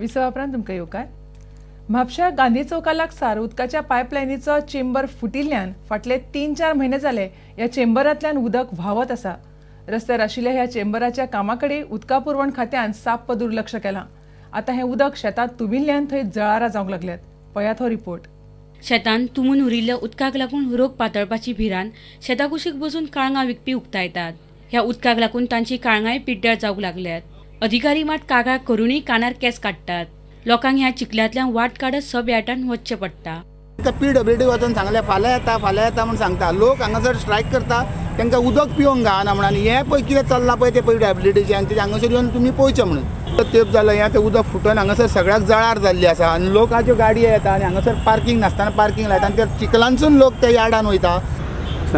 विसवा उपरांत तुमकां येवकार. म्हापशा गांधी चौका लागसार उदकाच्या पायपलायनीचो चेंबर फुटिल्ल्यान फाटले 3-4 म्हयने जाले ह्या चेंबरांतल्यान उदक व्हांवत आसा. रस्त्यार आशिल्ल्या ह्या चेंबराच्या कामाकडे उदका पुरवण खात्यान साप्प दुर्लक्ष केलां. आतां हें उदक शेतांत तुंबिल्ल्यान थंय जळारां जावंक लागल्यात. पळयात हो रिपोर्ट. शेतांत तुंबून उरिल्ल्या उदकाक लागून रोग पातळपाची भिरांत शेता कुशीक बसून काळंगां विकपी उक्तायतात. ह्या उदकाक लागून तांची काळंगाय पिड्ड्यार जावंक लागल्यात. अधिकारी मात कागाळ करूनय कानार केस काडटात. लोकांक ह्या चिखलांतल्यान वाट काडत सब याटान वचचें पडटा. PWD वचून सांगले फाल्यां येता म्हूण सांगता. लोक हांगासर स्ट्रायक करता, तांकां उदक पिवंक गावना म्हणून. आनी हें पळय कितें चल्लां पळय तें PWDचें आनी हांगासर येवन तुमी पळयचें म्हणून. तेंप जालें हें तें उदक फुटून हांगासर सगळ्याक जळार जाल्ली आसा. आनी लोकांच्यो गाडयो येता आनी हांगासर पार्किंग नासतना पार्किंग लायता आनी त्या चिखलांसून लोक त्या यार्डान वयता.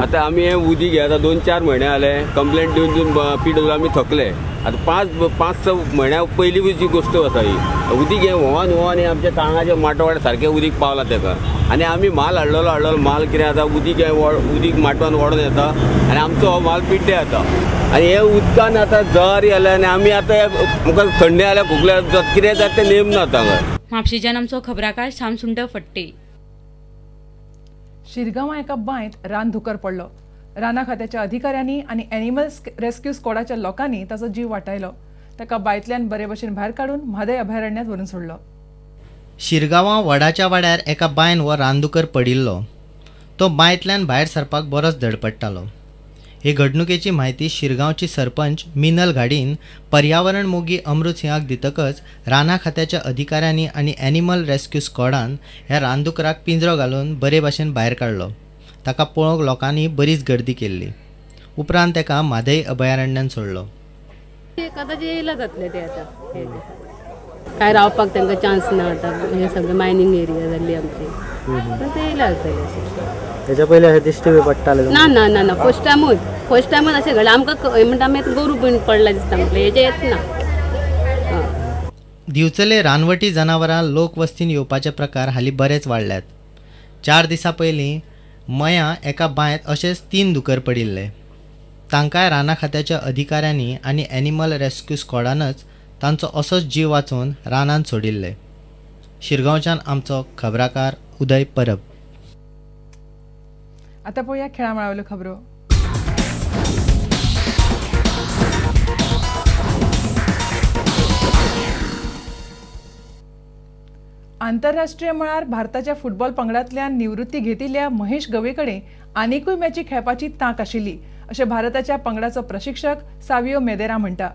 आता आम्ही हे उदीक घेता 2-4 म्हयने जाले कंप्लेंट दिवन PWD आमी थकले. आता 5-6 म्हयन्या पयलींची गोष्ट आसा ही. उदीक हे व्होवन आमच्या काळंगाचे माटवाड सारकें उदीक पावला तेका. आनी आमी माल हाडलेलो माल कितें जाता उदीक माटवान ओडून येता आनी आमचो हो माल पिड्डे येता. आनी हे उदकान आतां जर येले आनी आमी आतां मुखार थंडी जाल्यार खोकल्या कितें जाता तें नेम ना हांगा. म्हापशेच्यान आमचो खबराकार श्याम सुंदर फट्टे. शिरगांवां एका बांयत रान धुकर पडलो. राना खात्याच्या अधिकाऱ्यांनी आनी एनिमल रेस्क्यू स्क्वॉडाच्या लोकांनी ताचो जीव वाटायलो. ताका बांयतल्यान बरे भशेन भायर काडून म्हादय अभयारण्यात व्हरून सोडलो. शिरगांवां वडाच्या वाड्यार एका बांयन हो रानदुकर पडिल्लो. तो बांयतल्यान भायर सरपाक बरोच धडपडटालो. हे घडणुकेची म्हायती शिरगांवची सरपंच मिनल घाडीन पर्यावरण मोगी अमृत सिंहाक दितकच राना खात्याच्या अधिकाऱ्यांनी आनी एनिमल रेस्क्यू स्क्वॉडान ह्या रानदुकराक पिंजरो घालून बरे भाशेन भायर काडलो. ताका पळोवंक लोकांनी बरीच गर्दी केल्ली. उपरांत ताका म्हादय अभयारण्यान सोडलो. कदाचित येयला जातले ते आता काय रावपाक तांकां चान्स ना. आता हे सगळे मायनिंग एरिया जाल्ली आमची पण ते येयला जातले. तेच्या पयलीं अशें दिश्टी बी पडटाले? ना ना ना ना फर्स्ट टायमूच अशें घडलें. आमकां म्हणटा आमी गोरू बीन पडला दिसता म्हटलें हेजे येत ना. दिवचले रानवटी जनावरां लोकवस्तीन येवपाचे प्रकार हालीं बरेच वाडल्यात. 4 दिसां पयलीं मया एका बांयत अशेंच 3 दुकर पडिल्ले. तांकांय राना खात्याच्या अधिकाऱ्यांनी आनी एनिमल रेस्क्यू स्क्वॉडानच तांचो असोच जीव वाचून रानांत सोडिल्ले. शिरगांवच्यान आमचो खबराकार उदय परब. आतां पळोवया खेळा मळावेल्यो खबरो. आंतरराष्ट्रीय मळार भारताच्या फुटबॉल पंगडांतल्यान निवृत्ती घेतिल्ल्या महेश गवळी कडेन आनीकूय मॅची खेळपाची तांक आशिल्ली अशें भारताच्या पंगडाचो प्रशिक्षक सावियो मेदेरा म्हणटा.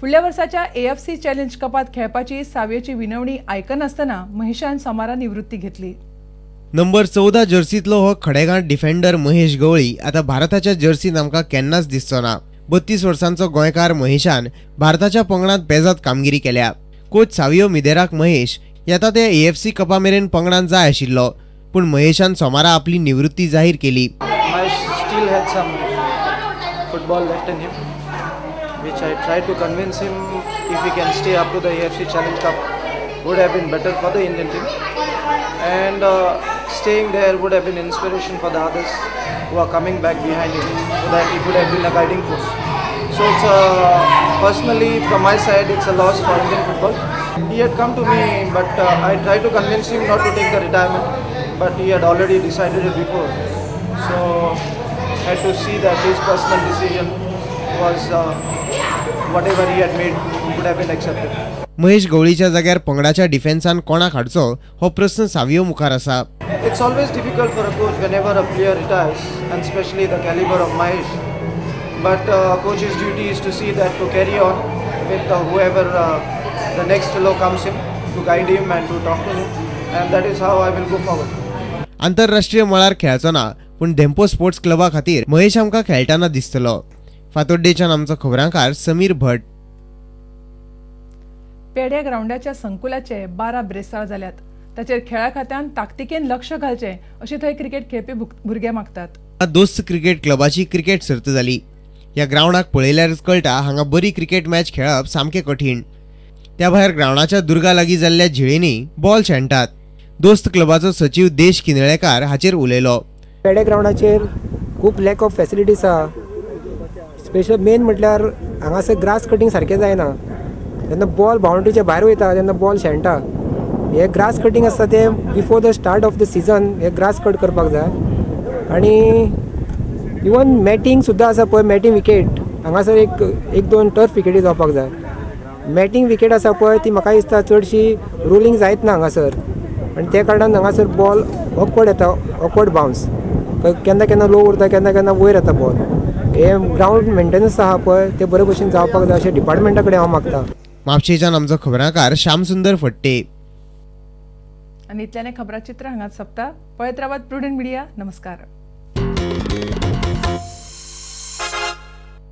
फुडल्या वर्साच्या AFC चॅलेंज कपात खेळपाची सावियोची विनवणी आयकनासतना महेशान सोमारा निवृत्ती घेतली. नंबर 14 जर्सीतलो हो खडेगांठ डिफेंडर महेश गवळी आता भारताच्या जर्सीत आमकां केन्नाच दिसचो ना. 32 वर्सांचो गोंयकार महेशान भारताच्या पंगडांत पेजाद कामगिरी केल्या. कोच सावियो मिदेराक महेश येता ते AFC कपा मेरेन पंगडांत जाय आशिल्लो पूण महेशान सोमारा आपली निवृत्ती जाहीर केली. Football left in him, which I tried to convince him if he can stay up to the AFC Challenge Cup would have been better for the Indian team, and staying there would have been inspiration for the others who are coming back behind him, so that it would have been a guiding force. So it's personally from my side it's a loss for Indian football. He had come to me, but I tried to convince him not to take the retirement, but he had already decided it before. So had to see that his personal decision was whatever he had made would have been accepted. Mahesh गवळीच्या जाग्यार पंगडाच्या डिफेन्सान कोणाक हाडचो हो प्रश्न सावियो मुखार आसा. It's always difficult for a coach whenever a player retires, and especially the caliber of Mahesh. But coach's duty is to see that to carry on with whoever the next fellow comes in, to guide him and to talk to him, and that is how I will go forward. आंतरराष्ट्रीय मळार खेळचो ना पूण Dempo sports क्लबा खातीर महेश आमकां खेळटाना दिसतलो. फातोड्डेच्यान आमचो खबराकार समीर भट. पेड्या ग्राउंडाच्या संकुलाचे 12 ब्रेसाळ जाल्यात. ताचेर खेळा खात्यान ताकतिकेन लक्ष घालचें अशी थंय क्रिकेट खेळपी भुरगे मागतात. दोस्त क्रिकेट क्लबाची क्रिकेट सर्त जाली. ह्या ग्राउंडाक पळयल्यारच कळटा हांगा बरी क्रिकेट मॅच खेळप सामकें कठीण. त्या भायर ग्राउंडाच्या दुर्गा लागीं जाल्ल्या झिळेंनी बॉल शेणटात. दोस्त क्लबाचो सचिव देश किनळेकार हाचेर उलयलो. पेडे ग्राउंडाचेर खूब लॅक ऑफ फॅसिलिटीज आहा. स्पेशल मेन म्हटल्यार हांगासर ग्रास कटींग सारकें जायना. जेन्ना बॉल बाउंड्रीच्या भायर वयता तेन्ना बॉल शेणटा. हे ग्रास कटींग आसता ते before the start of the season हे ग्रास कट करपाक जाय. आनी इवन मॅटींग सुद्दां आसा पळय, मॅटींग विकेट हांगासर एक दोन टर्फ विकेटी जावपाक जाय. मॅटींग विकेट आसा पळय ती म्हाका दिसता चडशी रोलिंग जायत ना हांगासर, आनी त्या कारणान हांगासर बॉल ऑकवर्ड येता, ऑकवर्ड बाउन्स. केन्ना केन्ना लो उरता, केन्ना केन्ना वयर येता बॉल. हे ग्राउंड मेंटेनन्स आहा पळय ते बरे भशेन जावपाक जाय अशें डिपार्टमेंटा कडेन हांव मागतां. म्हापशेच्यान आमचो खबराकार श्याम सुंदर फडते. आणि इतल्याने खबराचित्र हांगाच सोंपता. पळयत रावात प्रुडंट मिडिया. नमस्कार.